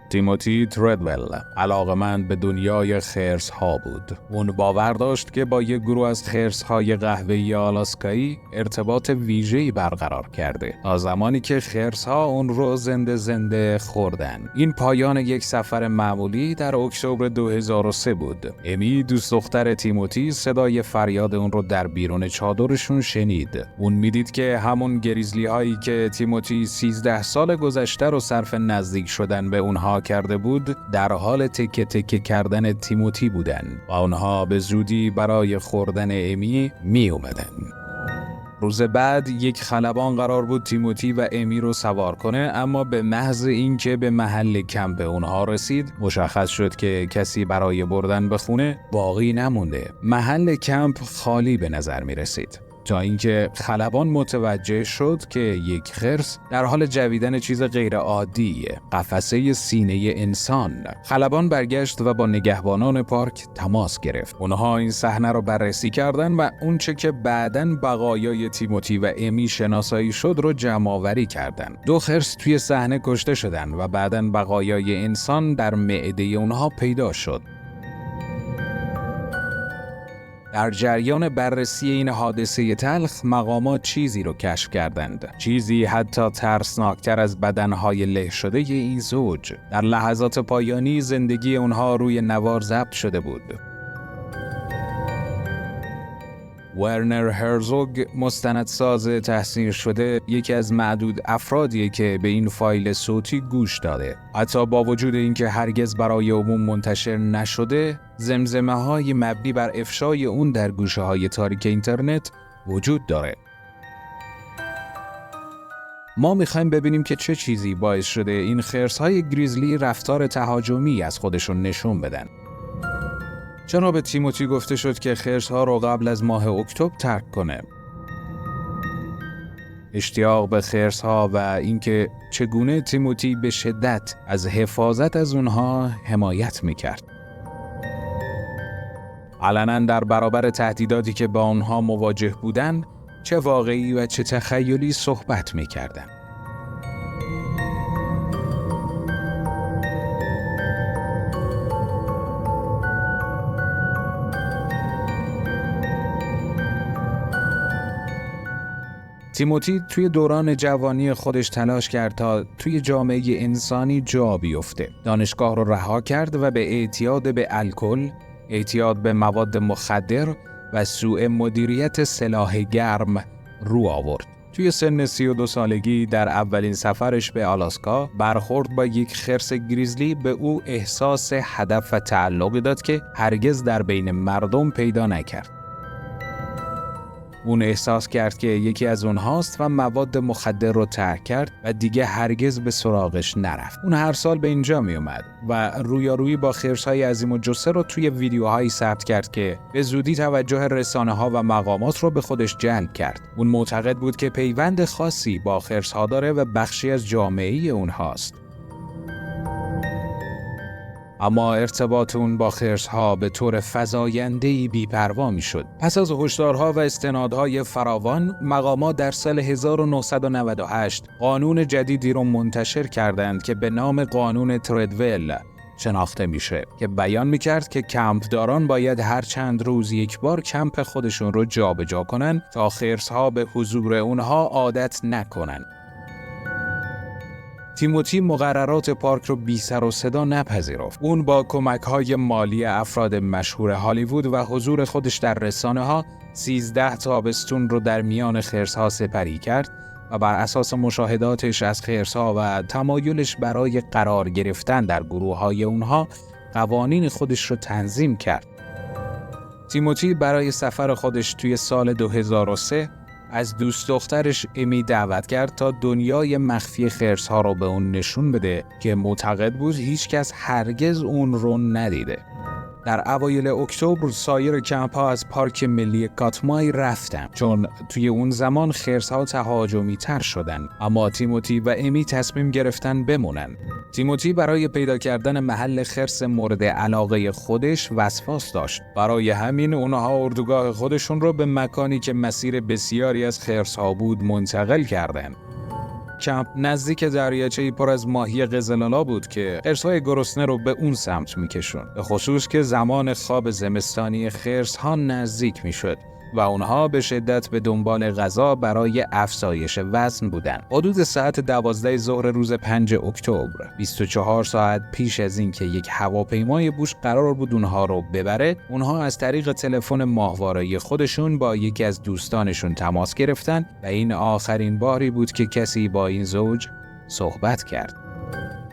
تیموتی تردول علاقه‌مند به دنیای خرس‌ها بود. اون باور داشت که با یک گروه از خرس‌های قهوه‌ای آلاسکایی ارتباط ویژه‌ای برقرار کرده تا زمانی که خرس‌ها اون رو زنده خوردن. این پایان یک سفر معمولی در اکتبر 2003 بود. امی دوست دختر تیموتی صدای فریاد اون رو در بیرون چادرشون شنید. اون میدید که همون گریزلی هایی که تیموتی 13 سال گذشته رو صرف نزدیک شدن به اونها کرده بود در حال تکه تکه کردن تیموتی بودن و اونها به زودی برای خوردن امی می اومدن. روز بعد یک خلبان قرار بود تیموتی و امی رو سوار کنه، اما به محض اینکه به محل کمپ اونها رسید مشخص شد که کسی برای بردن به خونه باقی نمونده. محل کمپ خالی به نظر می رسید تا اینکه خلبان متوجه شد که یک خرس در حال جویدن چیز غیر عادیه، قفسه سینه انسان. خلبان برگشت و با نگهبانان پارک تماس گرفت. اونها این صحنه رو بررسی کردن و اونچه که بعداً بقایای تیموتی و امی شناسایی شد رو جمع آوری کردن. 2 خرس توی صحنه کشته شدن و بعداً بقایای انسان در معده اونها پیدا شد. در جریان بررسی این حادثه تلخ، مقامات چیزی رو کشف کردند. چیزی حتی ترسناکتر از بدنهای له شده این زوج. در لحظات پایانی زندگی اونها روی نوار ضبط شده بود. ورنر هرزوگ، مستندساز تحسین شده، یکی از معدود افرادیه که به این فایل صوتی گوش داده. حتی با وجود اینکه هرگز برای عموم منتشر نشده، زمزمه‌های مبنی بر افشای اون در گوشه‌های تاریک اینترنت وجود داره. ما میخوایم ببینیم که چه چیزی باعث شده این خرس‌های گریزلی رفتار تهاجمی از خودشون نشون بدن. چرا به تیموتی گفته شد که خرس‌ها رو قبل از ماه اکتبر ترک کنه؟ اشتیاق به خرس‌ها و اینکه چگونه تیموتی به شدت از حفاظت از اونها حمایت میکرد. علناً در برابر تهدیداتی که با اونها مواجه بودن، چه واقعی و چه تخیلی صحبت میکردن. تیموتی توی دوران جوانی خودش تلاش کرد تا توی جامعه انسانی جا بیفته. دانشگاه رو رها کرد و به اعتیاد به الکل، اعتیاد به مواد مخدر و سوء مدیریت سلاح گرم رو آورد. توی سن 32 سالگی در اولین سفرش به آلاسکا برخورد با یک خرس گریزلی به او احساس هدف و تعلقی داد که هرگز در بین مردم پیدا نکرد. اون احساس کرد که یکی از اونهاست و مواد مخدر رو ترک کرد و دیگه هرگز به سراغش نرفت. اون هر سال به اینجا می اومد و رویارویی با خرس‌های عظیم الجثه رو توی ویدیوهایی ثبت کرد که به زودی توجه رسانه‌ها و مقامات رو به خودش جلب کرد. اون معتقد بود که پیوند خاصی با خرس‌ها داره و بخشی از جامعه اونهاست. اما ارتباط اون با خرس‌ها به طور فزاینده‌ای بی‌پروا می‌شد. پس از هشدارها و استنادهای فراوان، مقامات در سال 1998 قانون جدیدی رو منتشر کردند که به نام قانون تردول شناخته میشه، که بیان میکرد که کمپداران باید هر چند روز یک بار کمپ خودشون رو جابجا کنن تا خرس‌ها به حضور اونها عادت نکنن. تیموتی مقررات پارک رو بی سر و صدا نپذیرفت. اون با کمک‌های مالی افراد مشهور هالیوود و حضور خودش در رسانه‌ها 13 تابستون رو در میان خرس‌ها سپری کرد و بر اساس مشاهداتش از خرس‌ها و تمایلش برای قرار گرفتن در گروه‌های اونها قوانین خودش رو تنظیم کرد. تیموتی برای سفر خودش توی سال 2003 از دوست دخترش امی دعوت کرد تا دنیای مخفی خرس‌ها رو به اون نشون بده که معتقد بود هیچ کس هرگز اون رو ندیده. در اوایل اکتبر سایر کمپ‌ها از پارک ملی کاتمای رفتن، چون توی اون زمان خرس‌ها تهاجمی تر شدن، اما تیموتی و امی تصمیم گرفتن بمونن. تیموتی برای پیدا کردن محل خرس مورد علاقه خودش وسواس داشت. برای همین اونها اردوگاه خودشون رو به مکانی که مسیر بسیاری از خرس‌ها بود منتقل کردند. کمپ نزدیک دریاچه‌ای پر از ماهی قزلالا بود که خرس‌های گرسنه رو به اون سمت می‌کشوند. به خصوص که زمان خواب زمستانی خرس‌ها نزدیک می‌شد و اونها به شدت به دنبال غذا برای افزایش وزن بودند. حدود ساعت 12 ظهر روز 5 اکتبر، 24 ساعت پیش از اینکه یک هواپیمای بوش قرار بود اونها رو ببره، اونها از طریق تلفن ماهواره‌ای خودشون با یکی از دوستانشون تماس گرفتن و این آخرین باری بود که کسی با این زوج صحبت کرد.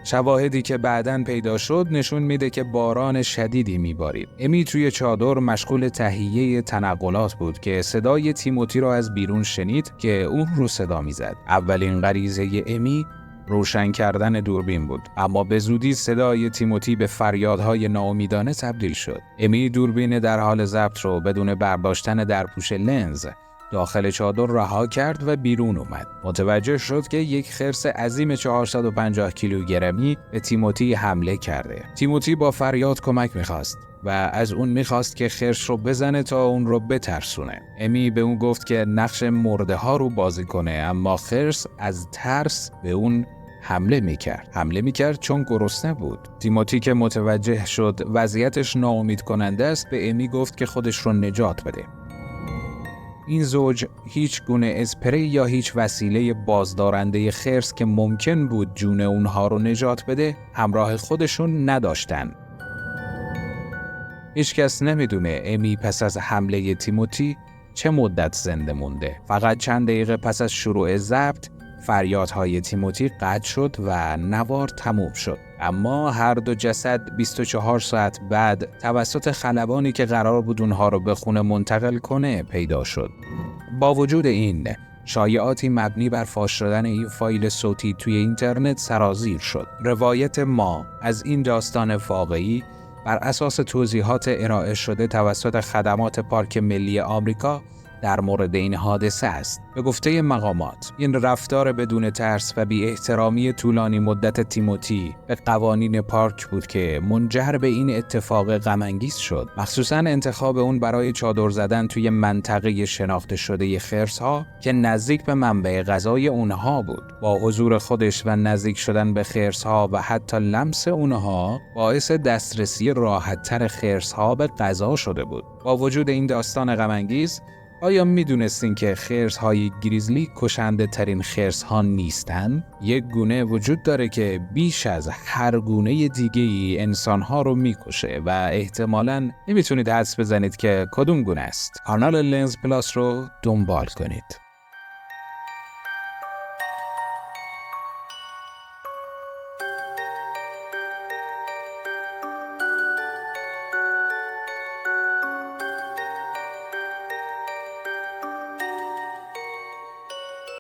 شواهدی که بعداً پیدا شد نشون میده که باران شدیدی میبارید. امی توی چادر مشغول تهیه تنقلات بود که صدای تیموتی را از بیرون شنید که اون رو صدا میزد. اولین غریزه امی روشن کردن دوربین بود، اما به زودی صدای تیموتی به فریادهای ناامیدانه تبدیل شد. امی دوربین در حال ضبط رو بدون برداشتن درپوش لنز داخل چادر رها کرد و بیرون اومد. متوجه شد که یک خرس عظیم 450 کیلوگرمی به تیموتی حمله کرده. تیموتی با فریاد کمک میخواست و از اون میخواست که خرس رو بزنه تا اون رو بترسونه. امی به اون گفت که نقش مرده ها رو بازی کنه، اما خرس از ترس به اون حمله میکرد چون گرسنه بود. تیموتی که متوجه شد وضعیتش ناامید کننده است، به امی گفت که خودش رو نجات بده. این زوج هیچ گونه اسپری یا هیچ وسیله بازدارنده خرس که ممکن بود جون اونها رو نجات بده همراه خودشون نداشتن. هیچ کس نمیدونه امی پس از حمله تیموتی چه مدت زنده مونده. فقط چند دقیقه پس از شروع ضبط فریادهای تیموتی قطع شد و نوار تموم شد. اما هر دو جسد 24 ساعت بعد توسط خلبانی که قرار بود اونها رو به خونه منتقل کنه پیدا شد. با وجود این، شایعاتی مبنی بر فاش شدن این فایل صوتی توی اینترنت سرازیر شد. روایت ما از این داستان واقعی بر اساس توضیحات ارائه شده توسط خدمات پارک ملی آمریکا در مورد این حادثه است. به گفته مقامات، این رفتار بدون ترس و بی احترامی طولانی مدت تیموتی به قوانین پارک بود که منجر به این اتفاق غم انگیز شد. مخصوصاً انتخاب اون برای چادر زدن توی منطقه شناخته شده خرس‌ها که نزدیک به منبع غذای اونها بود. با حضور خودش و نزدیک شدن به خرس‌ها و حتی لمس اونها باعث دسترسی راحت‌تر خرس‌ها به غذا شده بود. با وجود این داستان غم انگیز، آیا میدونستین که خرس‌های گریزلی کشنده ترین خرس‌ها نیستن؟ یک گونه وجود داره که بیش از هر گونه دیگه‌ای انسان‌ها رو میکشه و احتمالاً نمیتونید حدس بزنید که کدوم گونه است. کانال لنز پلاس رو دنبال کنید.